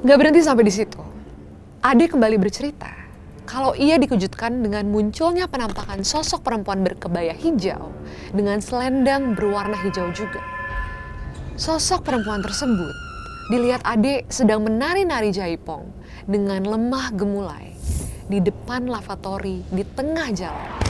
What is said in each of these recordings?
Gak berhenti sampai di situ. Ade kembali bercerita kalau ia dikejutkan dengan munculnya penampakan sosok perempuan berkebaya hijau dengan selendang berwarna hijau juga. Sosok perempuan tersebut dilihat Ade sedang menari-nari jaipong dengan lemah gemulai di depan lavatory di tengah jalan.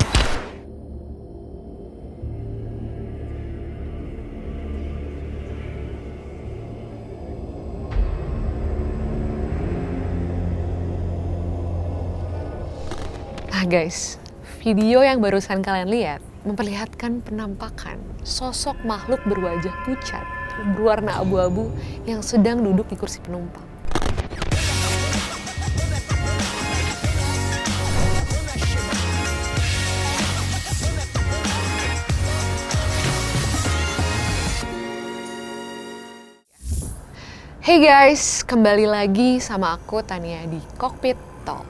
Nah guys, video yang barusan kalian lihat memperlihatkan penampakan sosok makhluk berwajah pucat berwarna abu-abu yang sedang duduk di kursi penumpang. Hey guys, kembali lagi sama aku Tania di Cockpit Talk.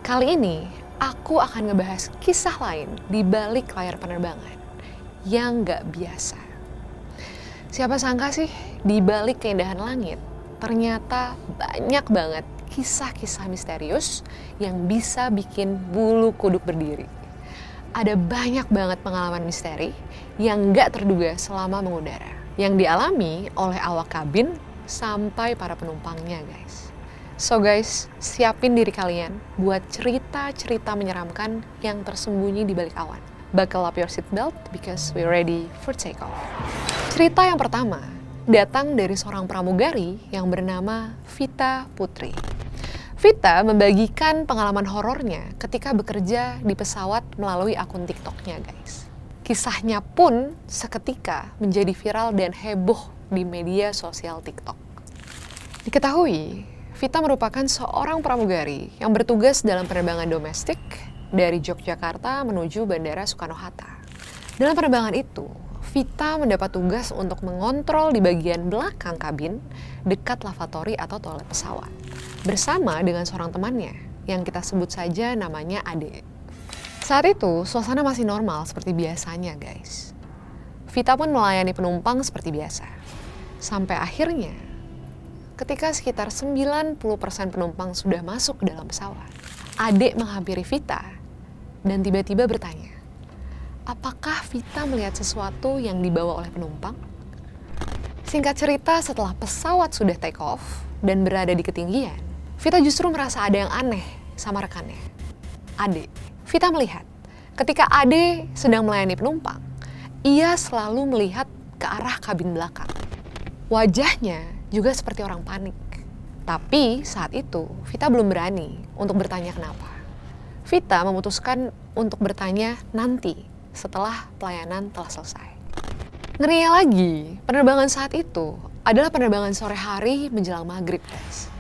Kali ini aku akan ngebahas kisah lain di balik layar penerbangan yang gak biasa. Siapa sangka sih di balik keindahan langit ternyata banyak banget kisah-kisah misterius yang bisa bikin bulu kuduk berdiri. Ada banyak banget pengalaman misteri yang gak terduga selama mengudara, yang dialami oleh awak kabin sampai para penumpangnya guys. So guys, siapin diri kalian buat cerita-cerita menyeramkan yang tersembunyi di balik awan. Buckle up your seatbelt because we're ready for takeoff. Cerita yang pertama datang dari seorang pramugari yang bernama Vita Putri. Vita membagikan pengalaman horornya ketika bekerja di pesawat melalui akun TikToknya guys. Kisahnya pun seketika menjadi viral dan heboh di media sosial TikTok. Diketahui, Vita merupakan seorang pramugari yang bertugas dalam penerbangan domestik dari Yogyakarta menuju Bandara Soekarno-Hatta. Dalam penerbangan itu, Vita mendapat tugas untuk mengontrol di bagian belakang kabin dekat lavatory atau toilet pesawat bersama dengan seorang temannya yang kita sebut saja namanya Ade. Saat itu, suasana masih normal seperti biasanya guys. Vita pun melayani penumpang seperti biasa. Sampai akhirnya, ketika sekitar 90% penumpang sudah masuk ke dalam pesawat, Ade menghampiri Vita dan tiba-tiba bertanya, apakah Vita melihat sesuatu yang dibawa oleh penumpang? Singkat cerita, setelah pesawat sudah take off dan berada di ketinggian, Vita justru merasa ada yang aneh sama rekannya, Ade. Vita melihat ketika Ade sedang melayani penumpang, ia selalu melihat ke arah kabin belakang. Wajahnya juga seperti orang panik. Tapi saat itu Vita belum berani untuk bertanya kenapa. Vita memutuskan untuk bertanya nanti setelah pelayanan telah selesai. Ngerinya lagi, penerbangan saat itu adalah penerbangan sore hari menjelang maghrib guys,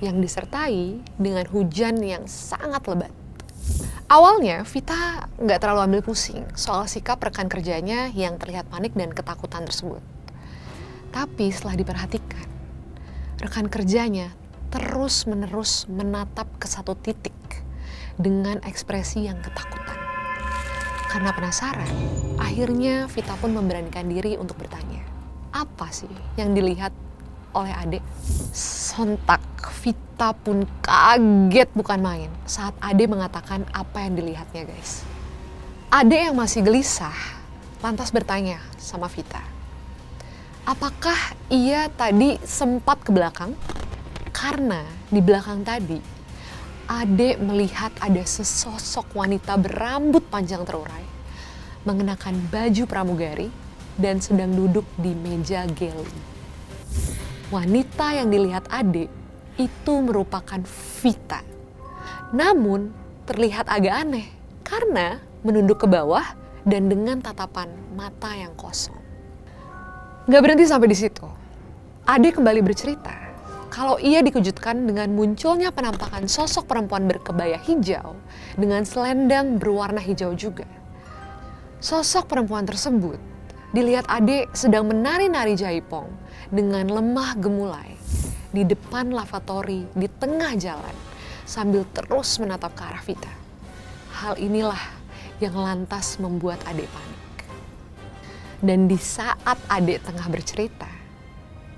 yang disertai dengan hujan yang sangat lebat. Awalnya Vita nggak terlalu ambil pusing soal sikap rekan kerjanya yang terlihat panik dan ketakutan tersebut. Tapi setelah diperhatikan, rekan kerjanya terus-menerus menatap ke satu titik dengan ekspresi yang ketakutan. Karena penasaran, akhirnya Vita pun memberanikan diri untuk bertanya, apa sih yang dilihat oleh Ade? Sontak Vita pun kaget bukan main saat Ade mengatakan apa yang dilihatnya guys. Ade yang masih gelisah lantas bertanya sama Vita, apakah ia tadi sempat ke belakang? Karena di belakang tadi, Ade melihat ada sesosok wanita berambut panjang terurai, mengenakan baju pramugari dan sedang duduk di meja galley. Wanita yang dilihat Ade itu merupakan Vita. Namun terlihat agak aneh karena menunduk ke bawah dan dengan tatapan mata yang kosong. Gak berhenti sampai di situ. Ade kembali bercerita kalau ia dikejutkan dengan munculnya penampakan sosok perempuan berkebaya hijau dengan selendang berwarna hijau juga. Sosok perempuan tersebut dilihat Ade sedang menari-nari jaipong dengan lemah gemulai di depan lavatory di tengah jalan sambil terus menatap ke arah Vita. Hal inilah yang lantas membuat Ade panik. Dan di saat Ade tengah bercerita,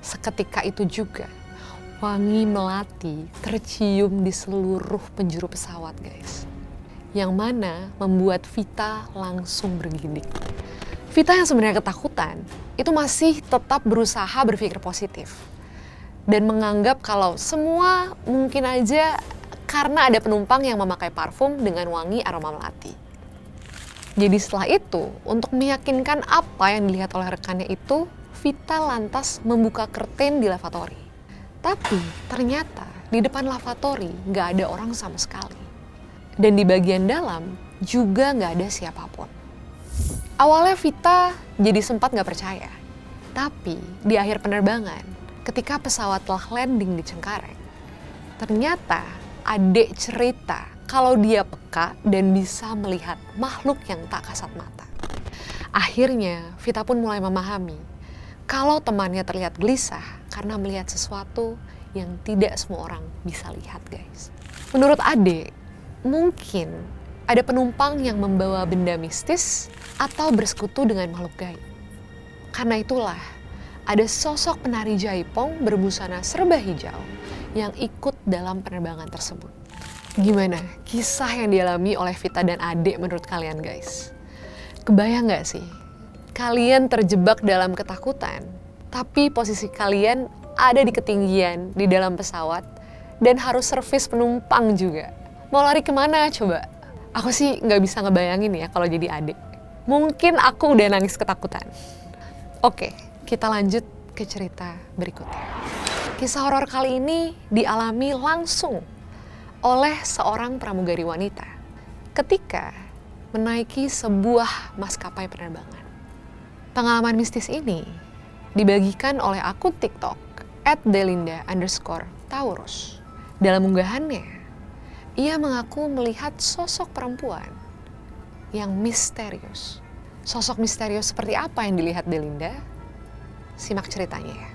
seketika itu juga Wangi melati tercium di seluruh penjuru pesawat, guys. Yang mana membuat Vita langsung bergidik. Vita yang sebenarnya ketakutan, itu masih tetap berusaha berpikir positif. Dan menganggap kalau semua mungkin aja karena ada penumpang yang memakai parfum dengan wangi aroma melati. Jadi setelah itu, untuk meyakinkan apa yang dilihat oleh rekannya itu, Vita lantas membuka curtain di lavatory. Tapi ternyata di depan lavatory nggak ada orang sama sekali. Dan di bagian dalam juga nggak ada siapapun. Awalnya Vita jadi sempat nggak percaya. Tapi di akhir penerbangan, ketika pesawat telah landing di Cengkareng, ternyata Adek cerita kalau dia peka dan bisa melihat makhluk yang tak kasat mata. Akhirnya Vita pun mulai memahami kalau temannya terlihat gelisah karena melihat sesuatu yang tidak semua orang bisa lihat, guys. Menurut Adek, mungkin ada penumpang yang membawa benda mistis atau bersekutu dengan makhluk gaib. Karena itulah, ada sosok penari jaipong berbusana serba hijau yang ikut dalam penerbangan tersebut. Gimana kisah yang dialami oleh Vita dan Adek menurut kalian, guys? Kebayang gak sih? Kalian terjebak dalam ketakutan, tapi posisi kalian ada di ketinggian di dalam pesawat dan harus servis penumpang juga. Mau lari kemana coba? Aku sih nggak bisa ngebayangin ya kalau jadi Adek. Mungkin aku udah nangis ketakutan. Oke, kita lanjut ke cerita berikutnya. Kisah horor kali ini dialami langsung oleh seorang pramugari wanita ketika menaiki sebuah maskapai penerbangan. Pengalaman mistis ini dibagikan oleh akun TikTok @delinda_taurus. Dalam unggahannya, ia mengaku melihat sosok perempuan yang misterius. Sosok misterius seperti apa yang dilihat Delinda? Simak ceritanya ya.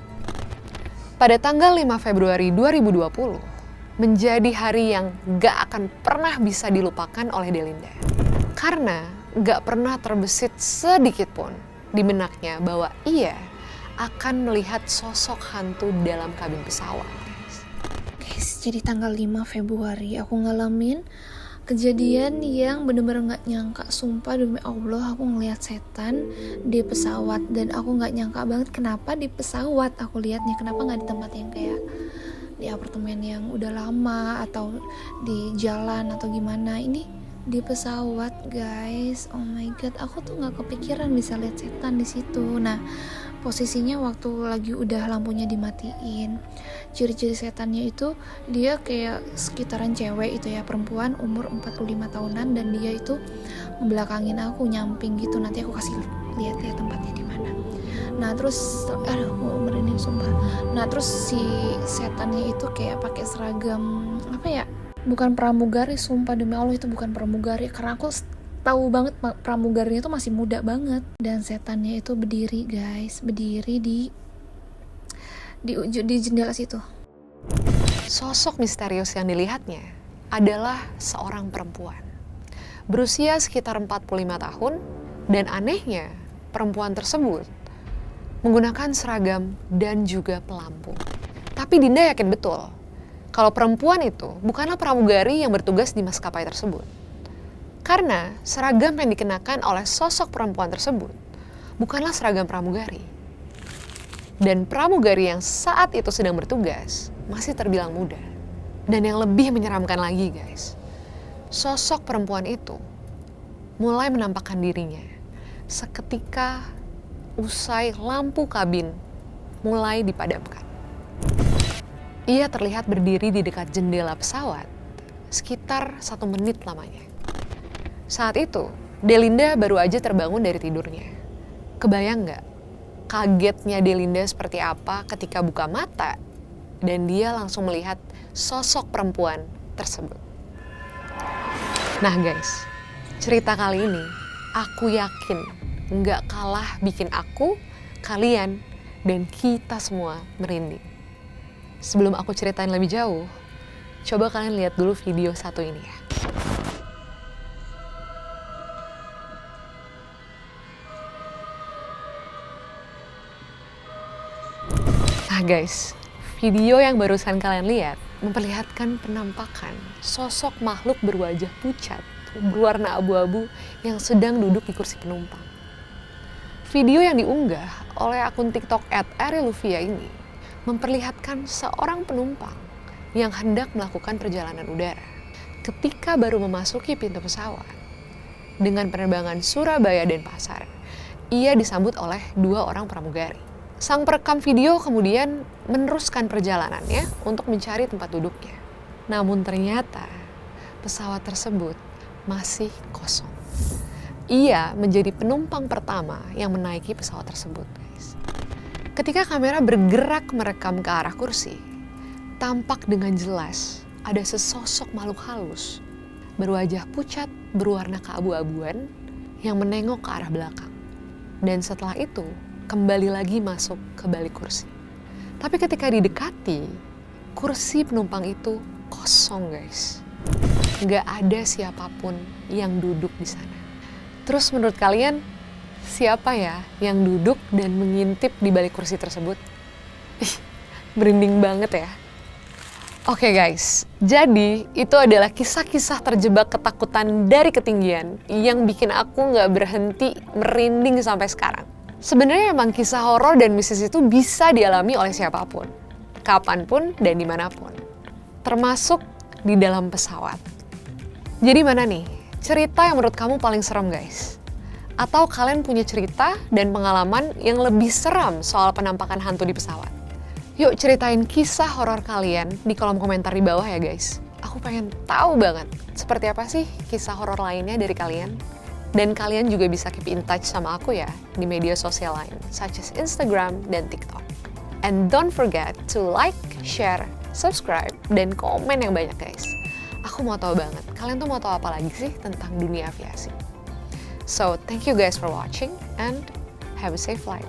Pada tanggal 5 Februari 2020, menjadi hari yang gak akan pernah bisa dilupakan oleh Delinda. Karena gak pernah terbesit sedikit pun di benaknya bahwa ia akan melihat sosok hantu dalam kabin pesawat. Guys, jadi tanggal 5 Februari aku ngalamin kejadian yang bener-bener gak nyangka. Sumpah demi Allah, aku ngeliat setan di pesawat. Dan aku gak nyangka banget kenapa di pesawat aku liatnya. Kenapa gak di tempat yang kayak di apartemen yang udah lama atau di jalan atau gimana. Ini di pesawat, guys. Oh my god, aku tuh gak kepikiran bisa lihat setan di situ. Nah, posisinya waktu lagi udah lampunya dimatiin. Ciri-ciri setannya itu dia kayak sekitaran cewek itu ya, perempuan umur 45 tahunan, dan dia itu ngebelakangin aku, nyamping gitu. Nanti aku kasih lihat ya tempatnya di mana. Nah, terus mau merinding sumpah. Nah, terus si setannya itu kayak pakai seragam apa ya? Bukan pramugari, sumpah demi Allah itu bukan pramugari, karena aku tahu banget pramugarinya itu masih muda banget. Dan setannya itu berdiri, guys, berdiri di jendela situ. Sosok misterius yang dilihatnya adalah seorang perempuan berusia sekitar 45 tahun, dan anehnya perempuan tersebut menggunakan seragam dan juga pelampung. Tapi Dinda yakin betul kalau perempuan itu bukanlah pramugari yang bertugas di maskapai tersebut. Karena seragam yang dikenakan oleh sosok perempuan tersebut bukanlah seragam pramugari. Dan pramugari yang saat itu sedang bertugas masih terbilang muda. Dan yang lebih menyeramkan lagi, guys, sosok perempuan itu mulai menampakkan dirinya seketika usai lampu kabin mulai dipadamkan. Ia terlihat berdiri di dekat jendela pesawat sekitar 1 menit lamanya. Saat itu, Delinda baru aja terbangun dari tidurnya. Kebayang nggak kagetnya Delinda seperti apa ketika buka mata dan dia langsung melihat sosok perempuan tersebut. Nah guys, cerita kali ini aku yakin nggak kalah bikin aku, kalian, dan kita semua merinding. Sebelum aku ceritain lebih jauh, coba kalian lihat dulu video satu ini ya. Nah guys, Video yang barusan kalian lihat memperlihatkan penampakan sosok makhluk berwajah pucat, berwarna abu-abu yang sedang duduk di kursi penumpang. Video yang diunggah oleh akun TikTok @ariluvia ini memperlihatkan seorang penumpang yang hendak melakukan perjalanan udara. Ketika baru memasuki pintu pesawat, dengan penerbangan Surabaya dan Pasar, ia disambut oleh 2 orang pramugari. Sang perekam video kemudian meneruskan perjalanannya untuk mencari tempat duduknya. Namun ternyata pesawat tersebut masih kosong. Ia menjadi penumpang pertama yang menaiki pesawat tersebut, guys. Ketika kamera bergerak merekam ke arah kursi, tampak dengan jelas ada sesosok makhluk halus berwajah pucat berwarna keabu-abuan yang menengok ke arah belakang. Dan setelah itu kembali lagi masuk ke balik kursi. Tapi ketika didekati, kursi penumpang itu kosong, guys. Nggak ada siapapun yang duduk di sana. Terus menurut kalian, siapa ya yang duduk dan mengintip di balik kursi tersebut? Ih, merinding banget ya. Oke guys, jadi itu adalah kisah-kisah terjebak ketakutan dari ketinggian yang bikin aku nggak berhenti merinding sampai sekarang. Sebenarnya emang kisah horor dan mistis itu bisa dialami oleh siapapun, kapanpun dan dimanapun, termasuk di dalam pesawat. Jadi mana nih cerita yang menurut kamu paling serem, guys? Atau kalian punya cerita dan pengalaman yang lebih seram soal penampakan hantu di pesawat? Yuk ceritain kisah horor kalian di kolom komentar di bawah ya, guys. Aku pengen tahu banget seperti apa sih kisah horor lainnya dari kalian. Dan kalian juga bisa keep in touch sama aku ya di media sosial lain, such as Instagram dan TikTok. And don't forget to like, share, subscribe, dan komen yang banyak, guys. Aku mau tahu banget, kalian tuh mau tahu apa lagi sih tentang dunia aviasi. So, thank you guys for watching and have a safe flight.